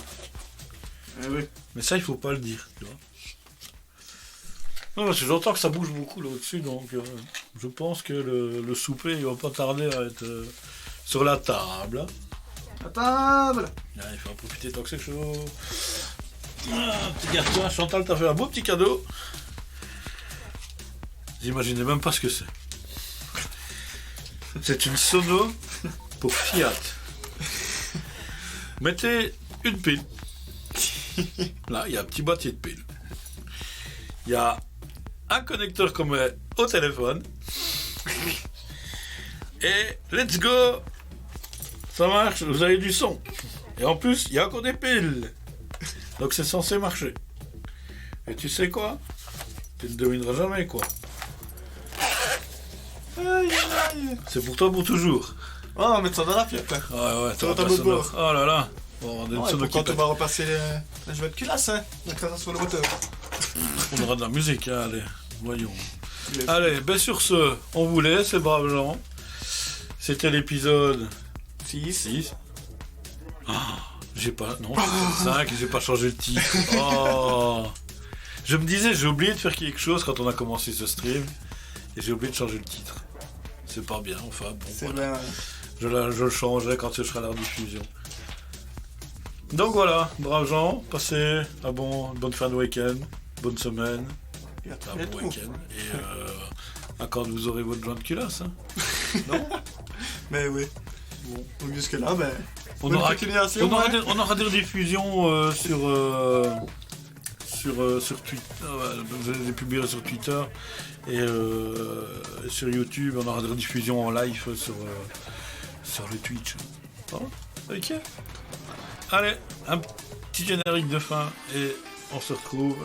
B: Oui.
A: Mais ça il faut pas le dire, tu vois. Non, parce que j'entends que ça bouge beaucoup là au-dessus, donc je pense que le souper il va pas tarder à être sur la table.
B: La table.
A: Ah, il faut en profiter tant que c'est chaud. Ah, petit gâteau, Chantal t'a fait un beau petit cadeau. J'imaginais même pas ce que c'est. C'est une sono pour Fiat. Mettez une pile. Là, il y a un petit boîtier de piles. Il y a un connecteur comme au téléphone. Et let's go. Ça marche, vous avez du son. Et en plus, il y a encore des piles. Donc c'est censé marcher. Et tu sais quoi? Tu ne devineras jamais quoi.
B: Aïe, aïe.
A: C'est pour toi pour toujours.
B: Oh, on va mettre ça dans la pièce.
A: Ouais,
B: Ça va t'en de bord.
A: Oh là là. Bon, on a une
B: Quand on va repasser je vais être culasse, hein. Mettre ça sur le moteur.
A: On aura de la musique, hein, allez. Voyons. Allez, ben sur ce, on vous laisse, les braves gens. C'était l'épisode 6. J'ai pas. Non, c'est 5, j'ai pas changé le titre. Oh. Je me disais, j'ai oublié de faire quelque chose quand on a commencé ce stream. Et j'ai oublié de changer le titre. C'est pas bien, enfin bon.
B: C'est
A: voilà.
B: bien.
A: Je le changerai quand ce sera la diffusion. Donc voilà, braves gens, passez une bonne fin de week-end, bonne semaine, un bon week-end. Et quand vous aurez votre joint de culasse. Hein. Non.
B: Mais oui.
A: Bon.
B: Donc jusque-là, ben.
A: On aura des rediffusions sur Twitter. Je les publierai sur Twitter et sur YouTube. On aura des rediffusions en live sur le Twitch. Bon, ok. Allez, un petit générique de fin et on se retrouve